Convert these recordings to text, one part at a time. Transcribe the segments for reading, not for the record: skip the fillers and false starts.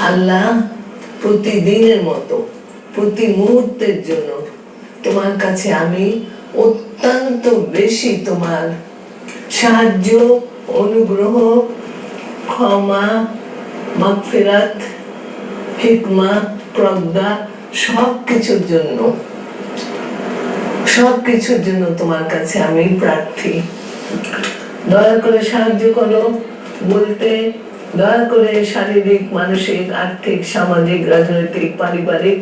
আল্লাহ প্রতিদিনের মতো প্রতি মুহূর্তের জন্য তোমার কাছে আমি অত্যন্ত বেশি তোমার সাহায্য, অনুগ্রহ, ক্ষমা, মাগফিরাত, হিকমা, প্রজ্ঞা সবকিছুর জন্য তোমার কাছে আমি প্রার্থী। দয়া করে সাহায্য করো বলতে, দয়া করে শারীরিক, মানসিক, আর্থিক, সামাজিক, রাজনৈতিক, পারিবারিক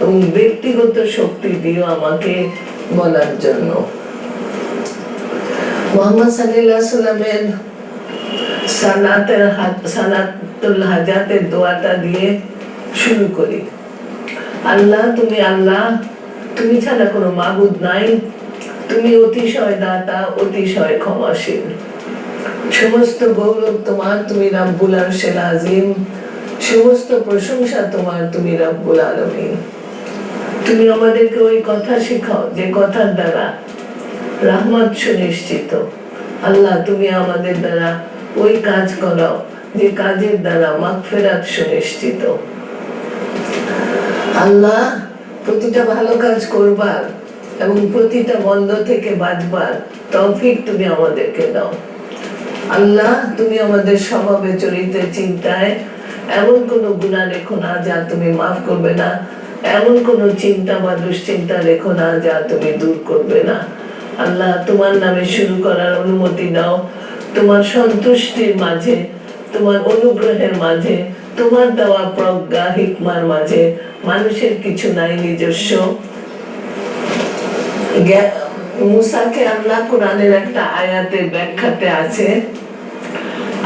এবং ব্যক্তিগত শক্তি দিও আমাকে বলার জন্য। মুহাম্মদ সাল্লাল্লাহু আলাইহি ওয়াসাল্লামের সালাতুল হাজাতের দোয়াটা দিয়ে শুরু করি। আল্লাহ, তুমি ছাড়া কোনো মাবুদ নাই, তুমি অতিশয় দাতা, অতিশয় ক্ষমাশীল। সমস্ত গৌরব তোমার, তুমি রাব্বুল আরশিল আযীম। সমস্ত প্রশংসা তোমার, তুমি রাব্বুল আলামিন। তুমি আমাদেরকে ওই কথা শেখাও যে কথার দ্বারা রহমত সুনিশ্চিত। আল্লাহ, তুমি আমাদের দ্বারা ওই কাজ করাও যে কাজের দ্বারা মাগফিরাত সুনিশ্চিত। আল্লাহ, প্রতিটা ভালো কাজ করবার এবং প্রতিটা মন্দ থেকে বাঁচবার তৌফিক তুমি আমাদেরকে দাও। আল্লাহ, তুমি আমাদের স্বভাবে, চরিত্রে, চিন্তায় এমন কোনো গুনাহ রেখো না যা তুমি মাফ করবে না, এমন কোনো চিন্তা বা দুশ্চিন্তা রেখো না যা তুমি দূর করবে না। আল্লাহ, তোমার নামে শুরু করার অনুমতি দাও। তোমার সন্তুষ্টির মাঝে, তোমার অনুগ্রহের মাঝে, তোমার দেওয়া প্রজ্ঞা, হিকমার মাঝে মানুষের কিছু নাই নিজস্ব। মুসাকে আল্লাহ কোরআনের একটা আয়াতের ব্যাখ্যাতে আছে,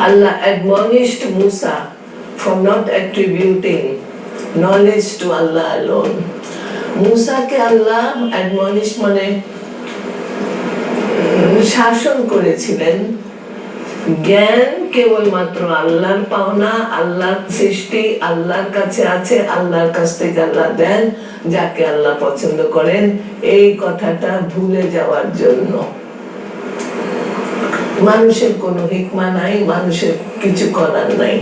আল্লাহ admonished Musa for not attributing knowledge to Allah alone. মুসাকে আল্লাহ admonish মানে শাসন করেছিলেন, জ্ঞান কেবলমাত্র আল্লাহর পাওনা, আল্লাহর সৃষ্টি, আল্লাহর কাছে আছে, আল্লাহর কাছ থেকে আল্লাহ দেন যাকে আল্লাহ পছন্দ করেন, এই কথাটা ভুলে যাওয়ার জন্য। মানুষের কোনো হিকমা নাই, মানুষের কিছু করার নাই।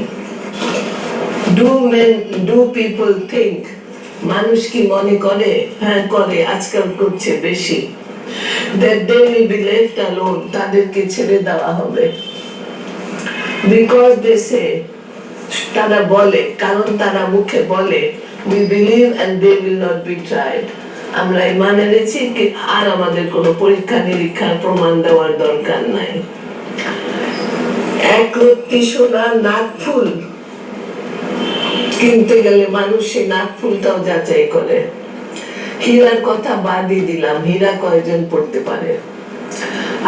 Do people think, মানুষ কি মনে করে? হ্যাঁ করে, আজকাল করছে বেশি, that they will be left alone, তাদেরকে ছেড়ে দেওয়া হবে। Because they say, তারা বলে, কারণ তারা মুখে বলে, we believe and they will not be tried, আমরা ঈমান এনেছি আর আমাদের কোনো পরীক্ষা নিরীক্ষার প্রমাণ দেওয়ার দরকার নাই। এক রত্তি সোনার নাকফুল কিনতে গেলে মানুষ সেই নাকফুলটাও যাচাই করে। হীরার কথা বাদই দিলাম, হীরা কয়জন পড়তে পারে?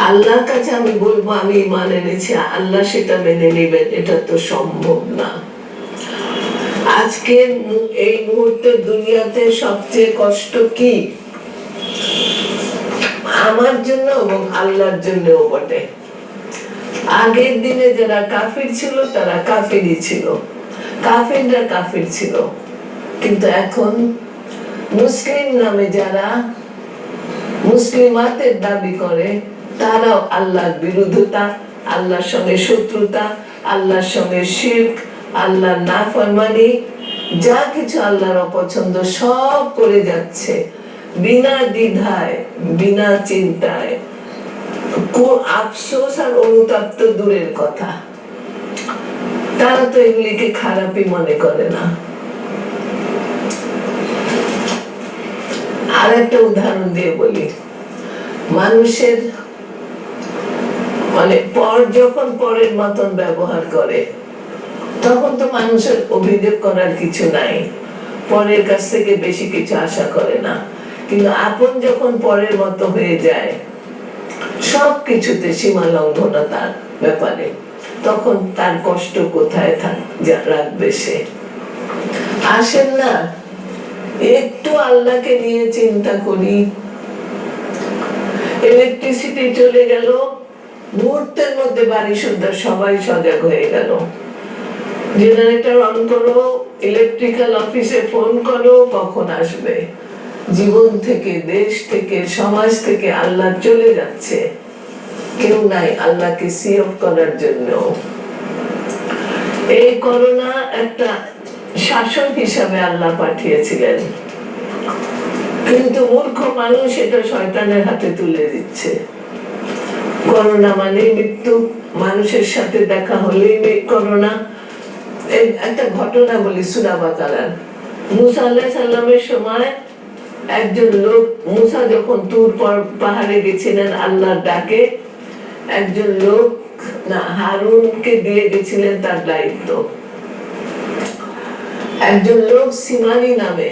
আল্লাহর কাছে আমি বলবো আমি ঈমান এনেছি, আল্লাহ সেটা মেনে নেবেন, এটা তো সম্ভব না। আজকে এই মুহূর্তে দুনিয়াতে সবচেয়ে কষ্ট কি? আমার জন্য এবং আল্লাহর জন্যও বটে। আগের দিনে যারা কাফির ছিল তারা কাফিরই ছিল, কাফিররা কাফির ছিল, কিন্তু এখন মুসলিম নামে যারা মুসলিমাতের দাবি করে তারাও আল্লাহর বিরোধিতা, আল্লাহর সঙ্গে শত্রুতা, আল্লাহর সঙ্গে শিরক, আল্লাহর নাফরমানি, যা কিছু আল্লাহর অপছন্দ সব করে যাচ্ছে বিনা দ্বিধায়, বিনা চিন্তায়। আফসোস আর অনুতাপ তো দূরের কথা, তারা তো এগুলিকে খারাপই মনে করে না। আর একটা উদাহরণ দিয়ে বলি, মানুষের মানে পর যখন পরের মতন ব্যবহার করে তখন তো মানুষের অভিযোগ করার কিছু নাই, পরের কাছ থেকে বেশি কিছু আশা করে না। কিন্তু আপন যখন পরের মতো হয়ে যায়, সবকিছুতে সীমা লঙ্ঘনতার ব্যাপারে, তখন তার কষ্ট কোথায় রাখবে সে? আসেন না একটু আল্লাহকে নিয়ে চিন্তা করি। ইলেকট্রিসিটি চলে গেল, মুহূর্তের মধ্যে বাড়ি সুদ্ধা সবাই সজাগ হয়ে গেল। জেনারেটর অন করো, ইলেকট্রিক্যাল অফিসে ফোন করো, কখন আসবে? জীবন থেকে, দেশ থেকে, সমাজ থেকে আল্লাহ চলে যাচ্ছে, কেউ নাই আল্লাহকে সি অফ করার জন্য। এই করোনা একটা শাসন হিসাবে আল্লাহ পাঠিয়েছিলেন, কিন্তু মূর্খ মানুষ এটা শয়তানের হাতে তুলে দিচ্ছে। করোনা মানে মৃত্যু, মানুষের সাথে দেখা হলেই করোনা। একটা ঘটনা বলি, সূরা বাকারার। মুসা আলাইহিস সালামের সময় একজন লোক, মুসা যখন তুর পাহাড়ে গেছিলেন আল্লাহর ডাকে, একজন লোক না হারুনকে দিয়ে গেছিলেন তার দায়িত্ব। একজন লোক সিমানি নামে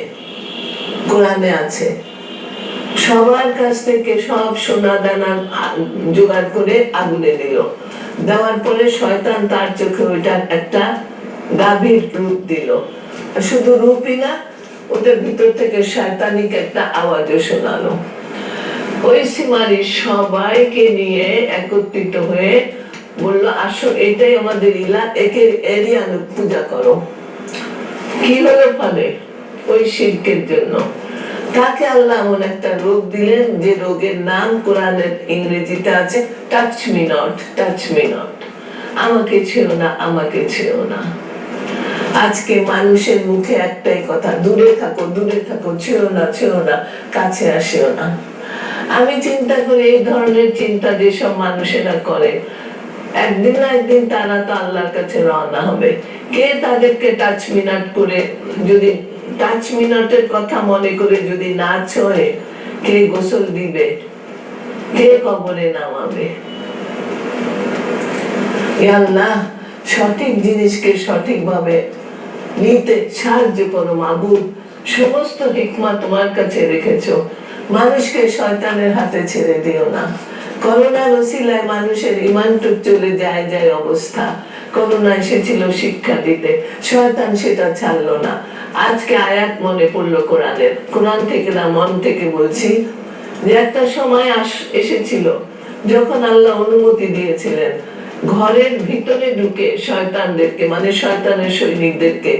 কোরআনে আছে, সবার কাছ থেকে সব সোনা দানা জোগাড় করে আগুনে দিল। দেওয়ার পরে শয়তান তার চোখে ওইটা একটা গাভীর রূপ দিল। শুধু রূপই না, ওটার ভিতর থেকে শয়তানিক একটা আওয়াজও শোনালো। ওই সিমারি সবাইকে নিয়ে একত্রিত হয়ে বললো, আসো এটাই আমাদের ইলা, একে এরই পূজা করো। কি হলো ফলে? ওই শিরকের জন্য তাকে আল্লাহ এমন একটা রোগ দিলেন, যে রোগের নাম কোরআনের ইংরেজিতে আছে touch me not, touch me not, আমাকে ছেও না, আমাকে ছেও না। আজকে মানুষের মুখে একটাই কথা, দূরে থাকো, দূরে থাকো, ছেও না, ছেও না, কাছে আসেও না। আমি চিন্তা করি এই ধরনের চিন্তা যেসব মানুষেরা করে, একদিন না একদিন তারা তো আল্লাহর কাছে রওনা হবে। কে তাদেরকে টাচ মিনাট করে, যদি টাচ মিনাটের কথা মনে করে যদি না ছোঁয়ে, কে গোসল দিবে, কে কবরে নামাবে? আল্লাহ সঠিক জিনিসকে সঠিকভাবে নিতে সাহায্য করো মাবুদ। সমস্ত হিকমা তোমার কাছে রেখেছো, মানুষকে শয়তানের হাতে ছেড়ে দিও না। করোনার ওসিলায় মানুষের ঈমানটুক চলে যায় অবস্থা। করোনা এসেছিল শিক্ষা দিতে, শয়তান সেটা ছাড়লো না। আজকে আয়াত মনে পড়লো কোরআনের, কোরআন থেকে না মন থেকে বলছি, যে একটা সময় এসেছিল যখন আল্লাহ অনুমতি দিয়েছিলেন ঘরের ভিতরে ঢুকে শয়তানদেরকে, মানে শয়তানের সৈনিকদেরকে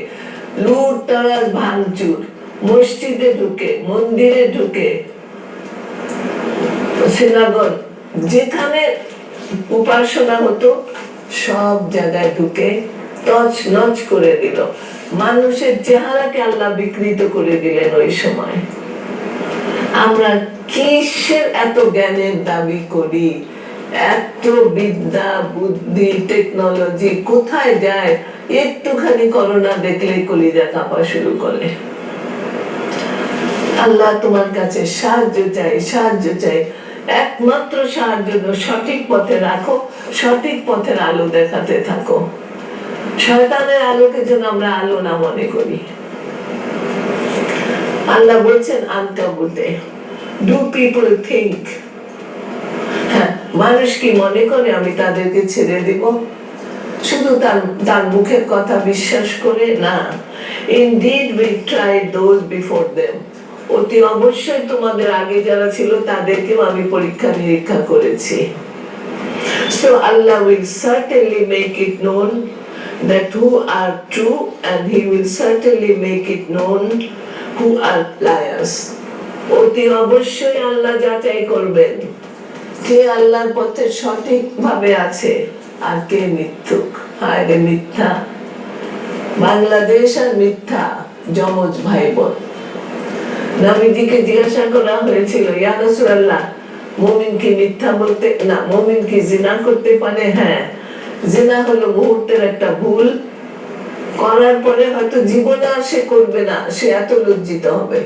লুটতরাজ ভাঙচুর, মসজিদে ঢুকে, মন্দিরে ঢুকে, সিনাগগ যেখানে উপাসনা হতো সব জায়গায় ঢুকে তছনছ করে দিল। মানুষের চেহারাকে আল্লাহ বিকৃত করে দিলেন ওই সময়। আমরা কিসের এত জ্ঞানের দাবি করি, এত বিদ্যা বুদ্ধি টেকনোলজি কোথায় যায়? একটুখানি করোনা দেখলে কলিজা কাঁপা শুরু করে। আল্লাহ তোমার কাছে সাহায্য চাই, সাহায্য চাই। একমাত্র সাহায্য সঠিক পথে রাখো, সঠিক পথের আলো দেখাতে থাকো। শয়তানের আলোকে যেন আমরা আলো না মনে করি। আল্লাহ বলছেন আনকাবুতে, ডু পিপল থিংক, মানুষ কি মনে করে আমি তাদেরকে ছেড়ে দিব শুধু তার মুখের কথা বিশ্বাস করে? না, indeed we tried those before them, অতি অবশ্যই তোমাদের আগে যারা ছিল তাদেরকেও আমি পরীক্ষা নিরীক্ষা করেছি। So Allah will certainly make it known that who are true, and He will certainly make it known who are liars. অতি অবশ্যই আল্লাহ যাচাই করবেন কে আল্লাহর পথে সঠিক ভাবে আছে আর কে মিথ্যুক। হায় রে মিথ্যা! বাংলাদেশ আর মিথ্যা যমজ ভাই বোন। নবীজিকে জিজ্ঞাসা করা হয়েছিল, ইয়া রাসূলুল্লাহ, মুমিন কি মিথ্যা বলতে, না মুমিন কি জিনা করতে পারে? হ্যাঁ, জিনা হলো মুহূর্তের একটা ভুল, করার পরে হয়তো জীবনে আর সে করবে না, সে এত লজ্জিত হবে।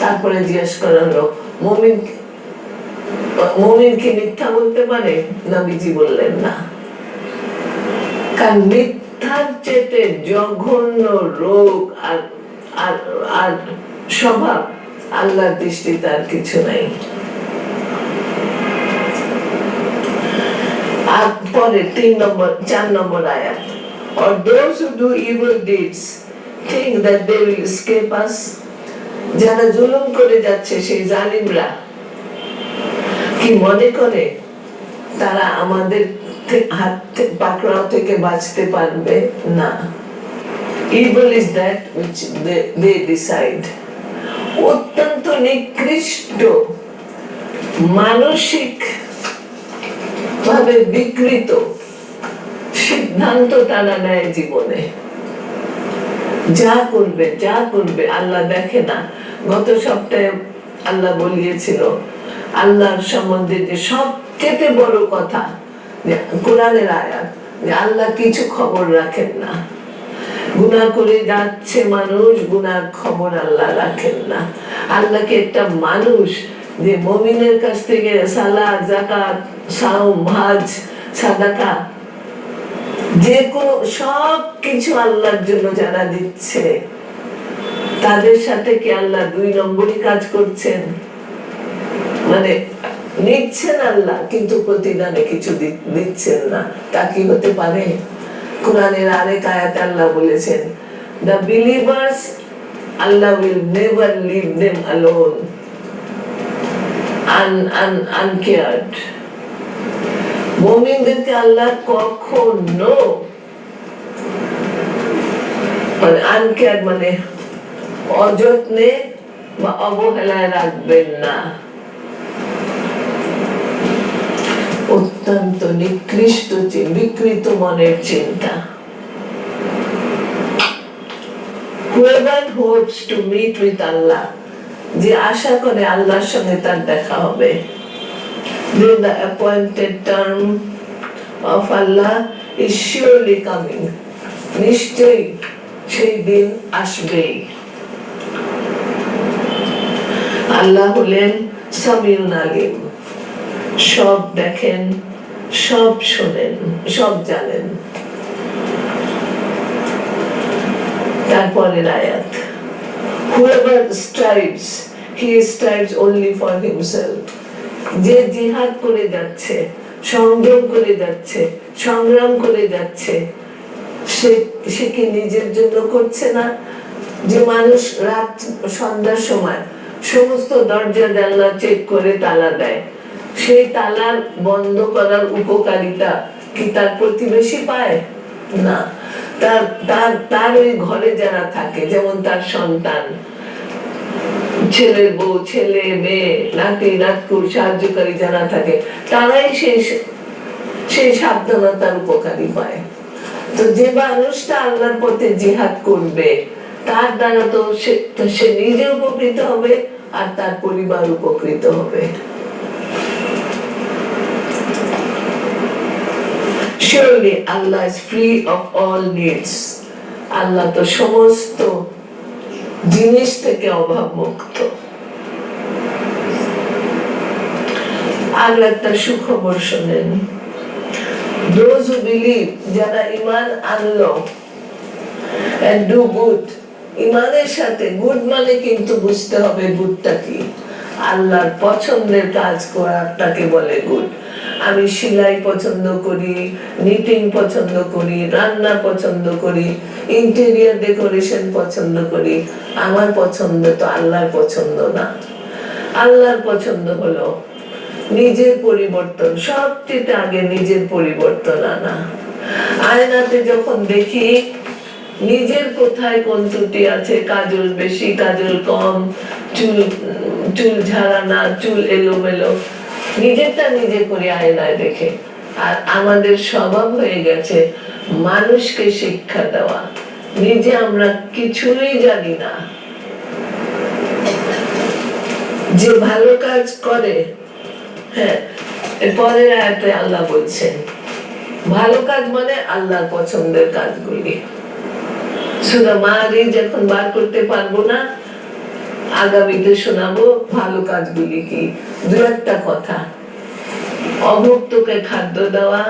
তারপরে জিজ্ঞাসা করা হলো, মুমিন কি মিথ্যা বলতে পারে? নবীজি বললেন না। কারণ মিথ্যার চেয়ে জঘন্য রোগ আর স্বভাব আল্লাহর দৃষ্টিতে আর কিছু নাই। আর পরে 4 নম্বর আয়াত, or those who do evil deeds think that they will escape us, যারা জুলুম করে যাচ্ছে সেই জালিমরা কি মনে করে তারা আমাদের হাত পাকড়াও থেকে বাঁচতে পারবে? না। Evil is that which they decide. অত্যন্ত নিকৃষ্ট, মানসিক ভাবে বিকৃত সিদ্ধান্ত তারা নেয় জীবনে, যা করবে আল্লাহ দেখে না। গত সপ্তাহে আল্লাহ বলিয়েছিল আল্লাহর সম্বন্ধে যে সবচেয়ে বড় কথা, যে কোরআনের আয়াত, যে আল্লাহ কিছু খবর রাখেন না। গুনাহ করে যাচ্ছে মানুষ, গুনার খবর আল্লাহ রাখেন না। আল্লাহকে একটা মানুষ যে মুমিনের কাছ থেকে সালাত, যাকাত, সাওম, হজ, সাদাকা, যে কোনো সব কিছু আল্লাহর জন্য যারা দিচ্ছে, তাদের সাথে কি আল্লাহ 2 নম্বরই কাজ করছেন? মানে নিচ্ছেন আল্লাহ, কিন্তু প্রতিদানে কিছু দিচ্ছেন না, তা কি হতে পারে? কোরআনের আরেক আয়াতে আল্লাহ বলেছেন, the believers Allah will never leave them alone uncared. মুমিনদেরকে আল্লাহ কখনো মানে আনকেয়ার মানে অযত্নে বা অবহেলায় রাখবেন না। অত্যন্ত নিকৃষ্ট বিকৃত মনের চিন্তা। Whoever hopes to meet with Allah, যে আশা করে আল্লাহর সঙ্গে তার দেখা হবে, then the appointed term of Allah is surely coming. নিশ্চয়ই সেই দিন আসবেই। আল্লাহ হলেন সামিউন আলিম, সব দেখেন, সব শোনেন, সব জানেন। তারপরের আয়াত, whoever strives, he strives only for himself. যে জিহাদ করে যাচ্ছে, সংগ্রাম করে যাচ্ছে, সংগ্রাম করে যাচ্ছে, সে কি নিজের জন্য করছে না? যে মানুষ রাত সন্ধ্যার সময় সমস্ত দরজা জানলা চেক করে তালা দেয়, সেই তালার বন্ধ করার উপকারিতা কি তার প্রতিবেশী পায়? না। তার ওই ঘরে যারা থাকে, যেমন তার সন্তান, ছেলের বউ, ছেলে মেয়ে, নাতি নাতকুর, সাহায্যকারী যারা থাকে, তারাই সেই সাবধানতার উপকারী পায়। তো যে মানুষটা আল্লাহর পথে জিহাদ করবে, তার দ্বারা তো সে নিজে উপকৃত হবে আর তার পরিবার উপকৃত হবে। Surely Allah is free of all needs. আল্লাহ তো সমস্ত জিনিস থেকে অভাব মুক্ত। আর একটা সুখবর শোনেন, those who believe, যারা ঈমান আনলো, and do good, ঈমানের সাথে গুড মানে কিন্তু বুঝতে হবে গুডটা কি। আল্লাহর পছন্দের কাজ করাটাকে বলে গুড। আমি সেলাই পছন্দ করি, নিটিং পছন্দ করি, রান্না পছন্দ করি, ইন্টেরিয়র ডেকোরেশন পছন্দ করি, আমার পছন্দ তো আল্লাহর পছন্দ না। আল্লাহর পছন্দ হলো নিজের পরিবর্তন, সবচেয়ে আগে নিজের পরিবর্তন আনা। আয়নাতে যখন দেখি নিজের কোথায় কোন ত্রুটি আছে, কাজল বেশি, কাজল কম, চুল ঝাড়া না, চুল এলোমেলো, নিজেরটা নিজে করি আয়নায় দেখে। আর আমাদের স্বভাব হয়ে গেছে মানুষকে শিক্ষা দেওয়া, নিজে আমরা কিছুই জানি না। যে ভালো কাজ করে, হ্যাঁ, পরের আয়াতে আল্লাহ বলছেন ভালো কাজ মানে আল্লাহর পছন্দের কাজগুলি। সূরা মারিজ যখন বার করতে পারবো না, আগামীতে শোনাবো ভালো কাজগুলি কি। দু একটা কথা, অভুক্তকে খাদ্য দেওয়া,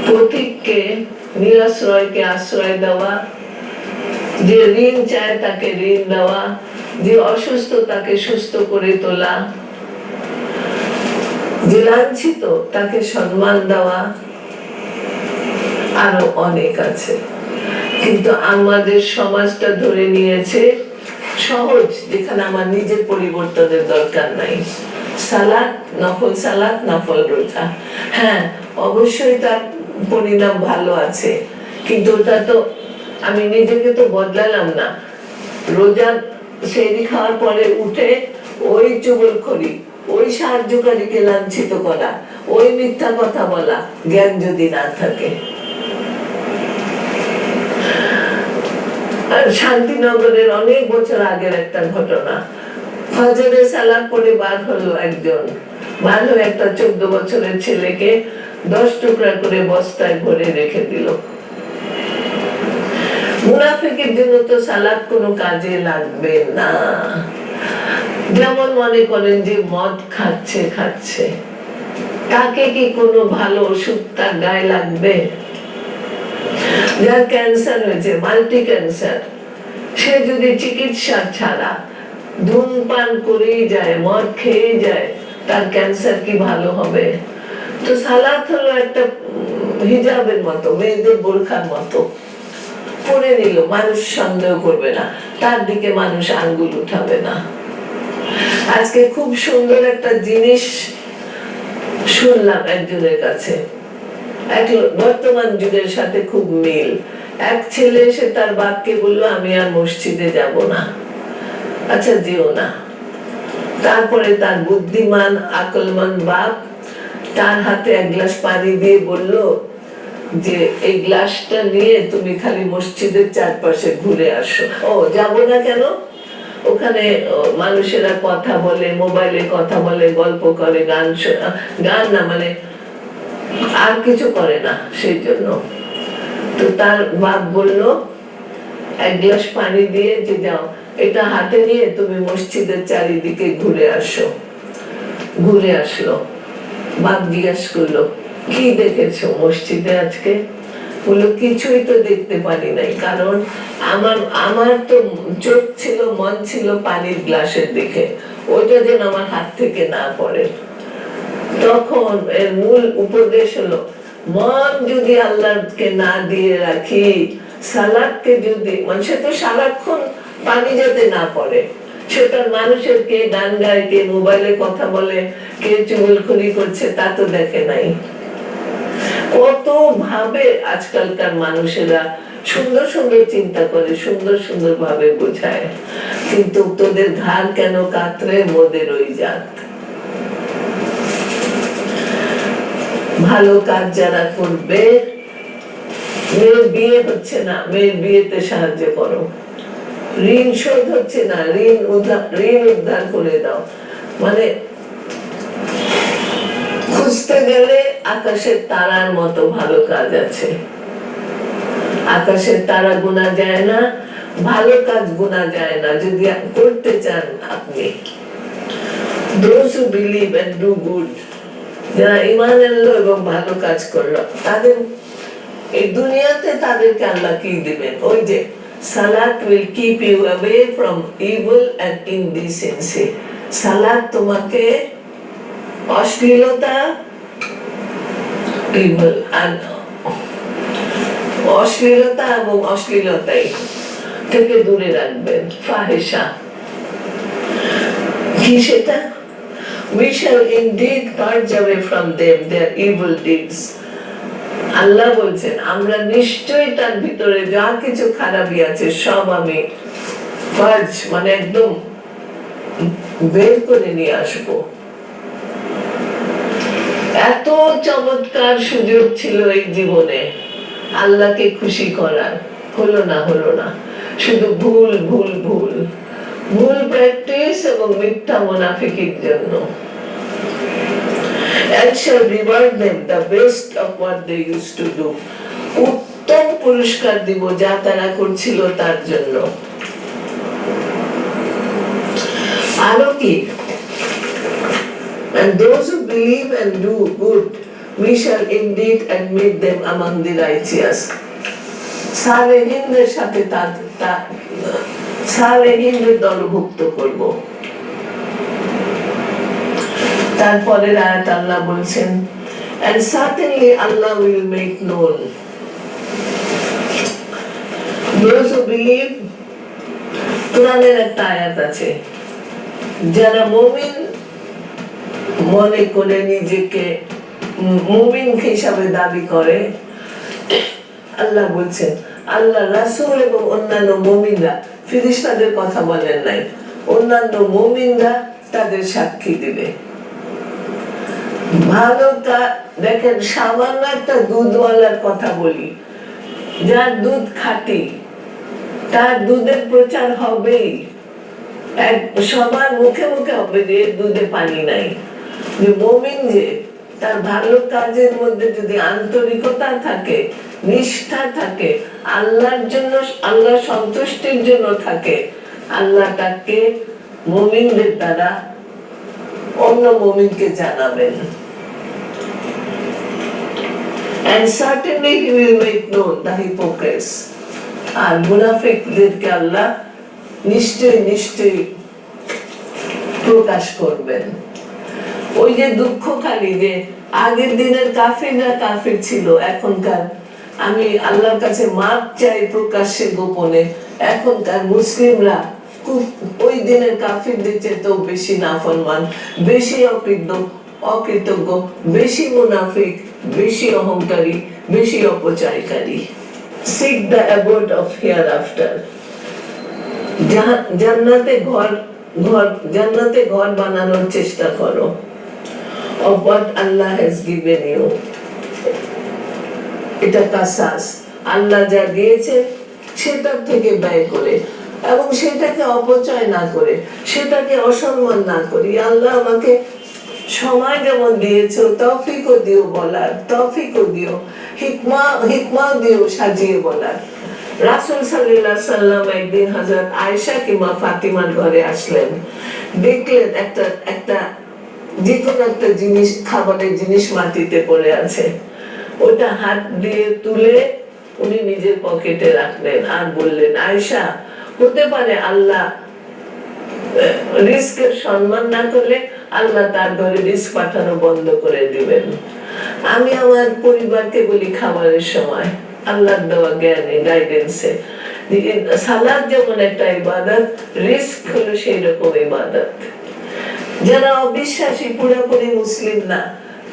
পথিককে, নিরাশ্রয়কে আশ্রয় দেওয়া, যে ঋণ চায় তাকে ঋণ দেওয়া, যে অসুস্থ তাকে সুস্থ করে তোলা, যে লাঞ্ছিত তাকে সম্মান দেওয়া, আরো অনেক আছে। কিন্তু আমাদের সমাজটা ধরে নিয়েছে সহজ, যেখানে আমার নিজের পরিবর্তনের দরকার নাই। সালাত, নফল সালাত, নফল রোজা, হ্যাঁ অবশ্যই তার পরিণাম ভালো আছে, কিন্তু ওটা তো আমি নিজেকে তো বদলালাম না। রোজা সেহরি খাওয়ার পরে উঠে ওই চুগলখড়ি, ওই সাহায্যকারীকে লাঞ্ছিত করা, ওই মিথ্যা কথা বলা, জ্ঞান যদি না থাকে, শান্তিনগরের অনেক বছর আগের একটা ঘটনা। ফজরে সালাত পড়ে বার হলো একজন, বার হয়ে একটা 14 বছরের ছেলেকে 10 টুকরা করে বস্তায় ভরে রেখে দিল। মুনাফিকের জন্য তো সালাত কোনো কাজে লাগবে না। যেমন মনে করেন যে মদ খাচ্ছে, তাকে কি কোনো ভালো ওষুধ তার গায়ে লাগবে? যার ক্যান্সার হয়েছে, মাল্টি ক্যান্সার, সে যদি চিকিৎসা ছাড়া ধূমপান করেই যায়, মদ খেয়ে যায়, তার ক্যান্সার কি ভালো হবে? তো সালাত হলো একটা হিজাবের মতো, মেয়েদের বোরখার মতো, পরে নিল, মানুষ সন্দেহ করবে না, তার দিকে মানুষ আঙ্গুল উঠাবে না। আজকে খুব সুন্দর একটা জিনিস শুনলাম একজনের কাছে, বর্তমান যুগের সাথে খুব মিল। এক ছেলে এসে তার বাপকে বললো, আমি আর মসজিদে যাব না। আচ্ছা, যেও না। তারপরে তার বুদ্ধিমান আকলমান বাপ তার হাতে এক গ্লাস পানি দিয়ে বলল যে এই গ্লাসটা নিয়ে তুমি খালি মসজিদের চারপাশে ঘুরে আসো। ও, যাব না কেন? ওখানে মানুষেরা কথা বলে, মোবাইলে কথা বলে, গল্প করে, গান না মানে আর কিছু করে না, সেই জন্য। তো তার বাপ বলল, এক গ্লাস পানি দিয়ে যে যাও, এটা হাতে নিয়ে তুমি মসজিদের চারিদিকে ঘুরে আসো। ঘুরে আসলো। বাপ জিজ্ঞাসা করলো, কি দেখেছো মসজিদে আজকে? বললো, কিছুই তো দেখতে পারি নাই, কারণ আমার তো চোখ ছিল, মন ছিল পানির গ্লাসের দিকে, ওইটা যেন আমার হাত থেকে না পড়ে। তখন এর মূল উপদেশ হলো, মন যদি আল্লাহকে না দিয়ে রাখি, সালাতকে যদি, সে তো সারাক্ষণ পানি যাতে না পড়ে, সেটার মানুষের কে গান গায়, কে মোবাইলে কথা বলে, কে চুগলখড়ি করছে, তা তো দেখে নাই। কত ভাবে আজকালকার মানুষেরা সুন্দর সুন্দর চিন্তা করে, সুন্দর সুন্দর ভাবে বোঝায়, কিন্তু তোদের ঘাড় কেন কাতরে, মোদের ওই জাত। ভালো কাজ যারা করবে, মেয়ের বিয়ে হচ্ছে না, মেয়ের বিয়েতে সাহায্য করো। ঋণ শোধ হচ্ছে না, ঋণ উদ্ধার করে দাও। মানে খুঁজতে গেলে আকাশের তারার মতো ভালো কাজ আছে। আকাশের তারা গোনা যায় না, ভালো কাজ গোনা যায় না, যদি করতে চান আপনি। Those who believe and do good, যারা ঈমান আনলো এবং ভালো কাজ করলো, তাদের এই দুনিয়াতে তাদেরকে আল্লাহ কি দিবেন? ওই যে সালাত will keep you away from evil and indecency. সালাত তোমাকে অশ্লীলতা, evil and অশ্লীলতা এবং অশ্লীলতাই থেকে দূরে রাখবেন। ফাহিশা কি সেটা? We shall indeed purge away from them their evil deeds. আল্লাহ বলছেন, আমরা নিশ্চয়ই তার ভিতরে যা কিছু খারাপই আছে সব আমি পার্জ, মানে একদম বের করে নিয়ে আসবো। এত চমৎকার সুযোগ ছিল এই জীবনে আল্লাহকে খুশি করার, হলো না, শুধু ভুল ভুল ভুল ভুল প্র্যাকটিস এবং মিথ্যা মুনাফিকির জন্য। And shall reward them the best of what they used to do. উত্তম পুরস্কার দিব যা তারা করছিল তার জন্য। আরো কি? And those who believe and do good, we shall indeed admit them among the righteous. সালেহীনদের সাথে সালেহীনদের দলভুক্ত করব। তারপরের আয়াত আল্লাহ বলছেন, and certainly Allah will make known those who believe। কোরআনের একটা আয়াত আছে, যারা মুমিন মনে করে নিজেকে মুমিন হিসাবে দাবি করে, আল্লাহ বলছেন আল্লাহ রাসূল এবং অন্যান্য মুমিনরা, ফেরেশতাদের কথা বলেন নাই, অন্যান্য মুমিনরা তাদের সাক্ষী দিবে। ভালোটা দেখেন, সামান্য একটা দুধওয়ালার কথা বলি, যার দুধ খাঁটি, তার দুধের প্রচার হবেই, সবার মুখে মুখে হবে যে দুধে পানি নাই। যে মুমিন যে তার ভালো কাজের মধ্যে যদি আন্তরিকতা থাকে, নিষ্ঠা থাকে, আল্লাহর জন্য, আল্লাহ সন্তুষ্টির জন্য থাকে, আল্লাহ তাকে মুমিনদের দ্বারা অন্য মুমিনকে জানাবেন। And certainly he will make known the hypocrites. আর মুনাফিকদেরকে আল্লাহ নিশ্চয়ই নিশ্চয়ই প্রকাশ করবেন। ওই যে দুঃখ খালি যে আগের দিনের কাফিররা কাফির ছিল, এখনকার আমি আল্লাহর কাছে মাপ চাই প্রকাশ্যে গোপনে, এখনকার মুসলিমরা ওই দিনের কাফিরদের চেয়েও বেশি নাফরমান, বেশি অকৃতজ্ঞ, বেশি মুনাফিক, বেশি অহংকারী, বেশি অপচয়কারী। Seek the abode of hereafter. জান্নাতে ঘর বানানোর চেষ্টা করো। Of what Allah has given you. এটা কাসাস, আল্লাহ যা দিয়েছে সেটার থেকে ব্যয় করে, এবং সেটাকে অপচয় না করে, সেটাকে অসম্মান না করি। আল্লাহ আমাকে সময় যেমন দিয়েছো, তৌফিকও দিও বলার, তৌফিকও দিও, হিকমা দিও সাজিয়ে বলার। রাসূল সাল্লাল্লাহু আলাইহি সাল্লাম একদিন হযরত আয়েশা কিংবা ফাতিমার ঘরে আসলেন, দেখলেন একটা যে কোনো একটা জিনিস, খাবারের জিনিস মাটিতে পড়ে আছে, ওটা হাত দিয়ে তুলে উনি নিজের পকেটে রাখলেন আর বললেন, আয়েশা, হতে পারে আল্লাহ রিস্কের সম্মান না করলে আল্লাহ তার ঘরে রিস্ক পাঠানো বন্ধ করে দিবেন। আমি আমার পরিবারকে বলি খাবারের সময় আল্লাহর দেওয়া জ্ঞানে, গাইডেন্সে, সালাত যেমন একটা ইবাদত, রিস্ক হলো সেই রকম ইবাদত। যারা অবিশ্বাসী, পুরোপুরি মুসলিম না,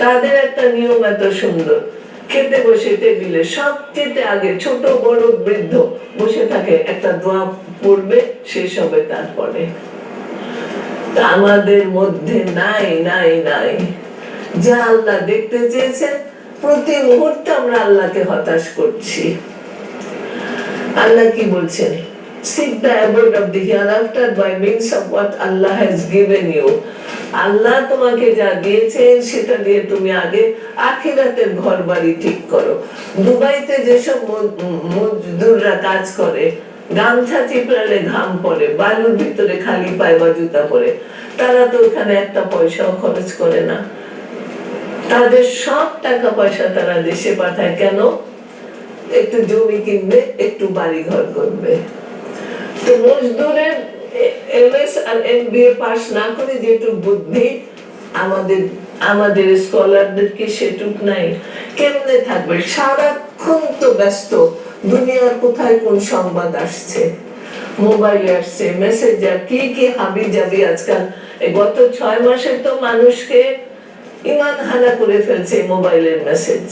তাদের একটা নিয়ম এত সুন্দর, খেতে বসে টেবিলে সবচেয়ে আগে ছোট বড় বৃদ্ধ বসে থাকে, একটা দোয়া পড়বে, শেষ হবে তারপরে। আমাদের মধ্যে নাই নাই নাই, যা আল্লাহ দেখতে চেয়েছেন প্রতি মুহূর্তে আমরা আল্লাহকে হতাশ করছি। আল্লাহ কি বলছেন? Seek the abode of the hereafter by means of what Allah has given you. আল্লাহ তোমাকে যা দিয়েছেন সেটা দিয়ে তুমি আগে আখিরাতের ঘর বাড়ি ঠিক করো। দুবাইতে যেসব মজদুররা কাজ করে, গামছা চিপড়ালে ঘাম পড়ে, বালুর ভিতরে খালি পায়ে বা জুতা পরে, তারা তো ওখানে একটা পয়সাও খরচ করে না। তাদের সব টাকা পয়সা তারা দেশে পাঠায় কেন? একটু জমি কিনবে, একটু বাড়ি ঘর করবে। তো মজদুরের এমএস আর এমবিএ পাস না করে যেটুক বুদ্ধি আমাদের স্কলারদের কি সেটুক নাই? কেমনে থাকবে? সারাক্ষণ তো ব্যস্ত, দুনিয়ার কোথায় কোন সংবাদ আসছে, মোবাইলে আসছে, মেসেঞ্জার, কি হাবি যাবি আজকাল। গত 6 মাসে তো মানুষকে ইমান হানা করে ফেলছে মোবাইলের message.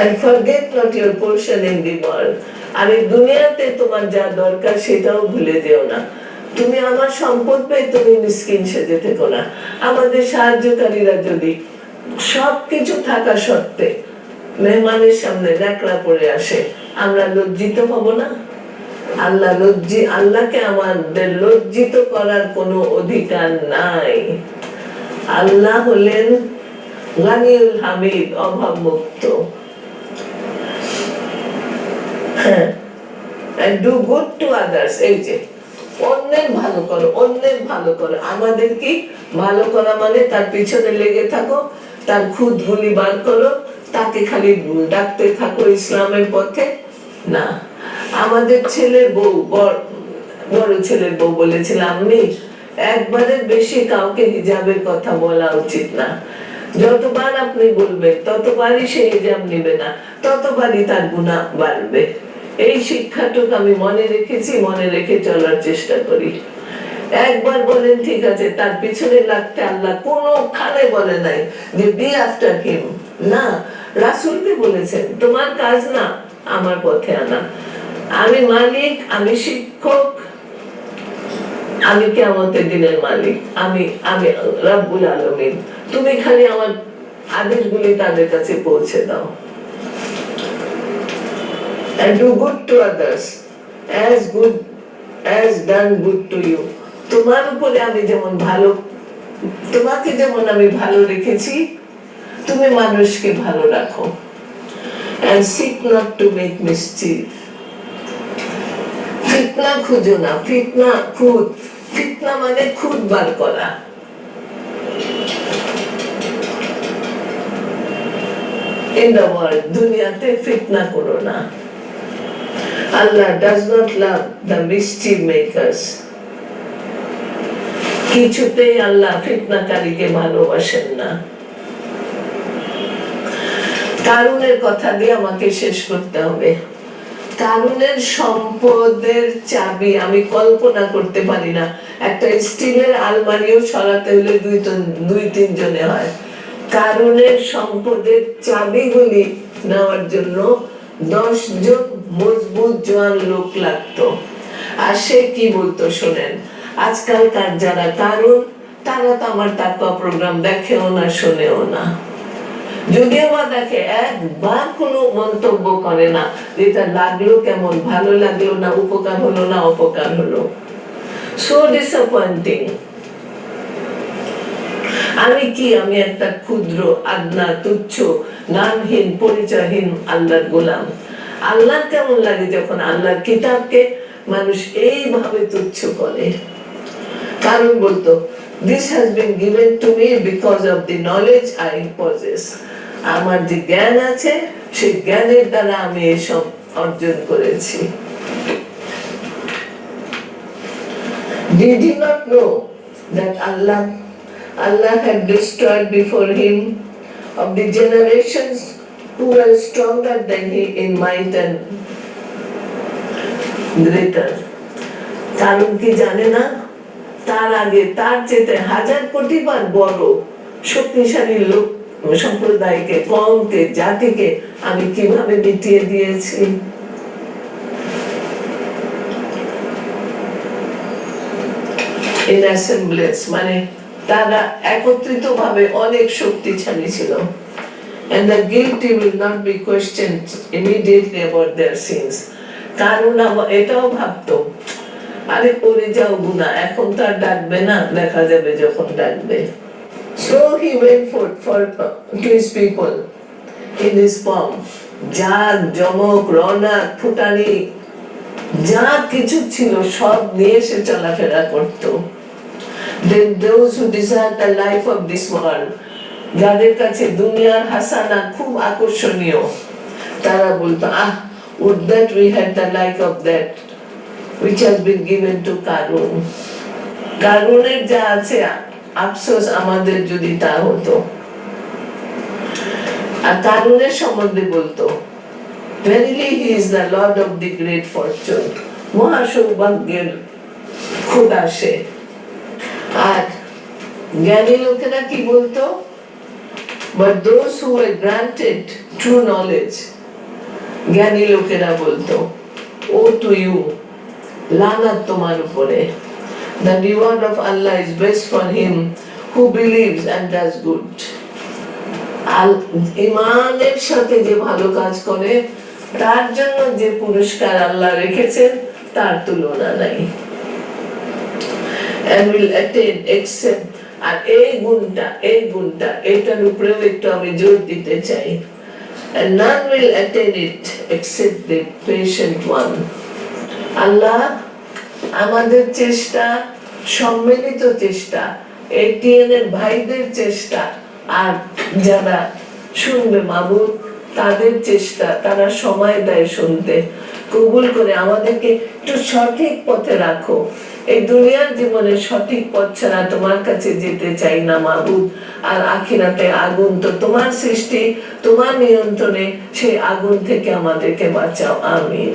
And forget not your portion in the world. আর এই দুনিয়াতে তোমার যা দরকার সেটাও ভুলে যেও না। তুমি আমার সম্পদ পেয়ে তুমি মিসকিন সেজে থেকো না। আমাদের সাহায্যকারীরা যদি সবকিছু থাকা সত্ত্বে মেহমানের সামনে ন্যাকড়া পড়ে আসে, আমরা লজ্জিত হব না? আল্লাহকে আমাদের লজ্জিত করার কোনো অধিকার নাই। আল্লাহ হলেন গানিউল হামিদ, অভাব মুক্ত। And do good to others. এই যে অন্যের ভালো করো, অন্যের ভালো করো। আমাদের কি ভালো করা মানে তার পিছনে লেগে থাকো, তার খুঁতগুলি বার করো, তাকে খালি ডাকতে থাকো ইসলামের পথে? না। আমাদের ছেলের বউ, বড় ছেলের বউ বলেছিলাম, আমি একবারের বেশি কাউকে হিজাবের কথা বলা উচিত না। যতবার আপনি বলবেন ততবারই সে হিজাব নেবে না, ততবারই তার গুনাহ বাড়বে। এই শিক্ষাটুকু আমি মনে রেখেছি, মনে রেখে চলার চেষ্টা করি। একবার বলেন ঠিক আছে, তার পিছনে লাগতে আল্লাহ কোনোখানে বলে নাই যে বি আফটার হিম। না, রাসূলকে বলেছেন তোমার কাজ না আমার পথে আনা। আমি মালিক, আমি শিক্ষক, আমি কিয়ামতের দিনের মালিক, আমি রব্বুল আলামিন। তুমি খালি আমার আদেশগুলি তাদের কাছে পৌঁছে দাও। and do good to others as good as done good to you. তোমার উপরে আমি যেমন ভালো, তোমাকে যেমন আমি ভালো রেখেছি, তুমি মানুষকে ভালো রাখো। and seek not to make mischief. ফিতনা খুঁজো না, ফিতনা মানে খুদ বার করা। in the world, দুনিয়াতে ফিতনা করো না। Allah does not love the mischief makers. কিছুতেই আল্লাহ ফিতনাকারীকে ভালোবাসেন না। কারুনের কথা দিয়ে আমাকে শেষ করতে হবে। কারুনের সম্পদের চাবি আমি কল্পনা করতে পারি না। একটা স্টিলের আলমারিও সরাতে হলে দুই তিন জনে হয়। কারুনের সম্পদের চাবিগুলি নেওয়ার জন্য 10 জন মজবুত জোয়ান লোক লাগতো। আর সে কি বলতো শোনেন, আজকালকার যারা কারুন তারা তো আমার তাকওয়া প্রোগ্রাম দেখেও না, শোনেও না, যদিও বা দেখে একবার কোনো মন্তব্য করে না যেটা লাগলো কেমন, ভালো লাগলো না, উপকার হলো না অপকার হলো। So disappointing. আমি একটা ক্ষুদ্র আদনা তুচ্ছ নামহীন পরিচয়হীন আল্লাহর গোলাম। আল্লাহ কেমন লাগে যখন আল্লাহর কিতাবকে মানুষ এইভাবে তুচ্ছ করে। কারণ বলতো, this has been given to me because of the knowledge I possess. আমার যে জ্ঞান আছে সেই জ্ঞানের দ্বারা আমি এসব অর্জন করেছি। Did he not know that Allah had destroyed before him of the generations who were stronger than he in might and greater? কারণ কি জানে না, তার আগে তার চেয়ে 1000 কোটি বার বড় শক্তিশালী লোক সম্প্রদায়কে, কওমকে, জাতিকে আমি কিভাবে মিটিয়ে দিয়েছি। in assemblance মানে তারা একত্রিত ভাবে অনেক শক্তিশালী ছিল। and the guilty will not be questioned immediately about their sins. কারণ এটাও ভাবতো, আরে করে যাও গুনাহ, এখন তো আর ডাকবে না, দেখা যাবে যখন ডাকবে। so he went forth to his people in his form, জাগ জমক রৌনক ফুটানি যা কিছু ছিল সব নিয়ে সে চলাফেরা করতো। then those who desire the life of this world, যাদের কাছে দুনিয়ার হাসানা খুব আকর্ষণীয়, তারা বলতো, would that we had the like of that which has been given to Karun. কারুনের যা আছে আফসোস আমাদের যদি তা হতো। আর কারুনের সম্বন্ধে বলতো, verily he is the lord of the great fortune. মহা সৌভাগ্যের খোদা সে। আর জ্ঞানী লোকেরা কি বলতো, but those who were granted true knowledge, জ্ঞানী লোকেরা বলতো, oh to you, লানাত তোমার উপরে, the reward of Allah is best for him who believes and does good. ইমানের সাথে যে ভালো কাজ করে তার জন্য যে পুরস্কার আল্লাহ রেখেছেন তার তুলনা নাই। and will attain except, আর এই গুণটা এটার উপরেও একটু আমি জোর দিতে চাই, and none will attain it except the patient one. আল্লাহ আমাদের চেষ্টা, সম্মিলিত চেষ্টা, এটিএন এর ভাইদের চেষ্টা, আর যারা শুনবে মাবুদ তাদের চেষ্টা, তারা সময় দেয় শুনতে, কবুল করে আমাদেরকে একটু সঠিক পথে রাখো। এই দুনিয়ার জীবনে সঠিক পথ ছাড়া তোমার কাছে যেতে চাই না মাবুদ। আর আখিরাতে আগুন তো তোমার সৃষ্টি, তোমার নিয়ন্ত্রণে, সেই আগুন থেকে আমাদেরকে বাঁচাও, আমিন।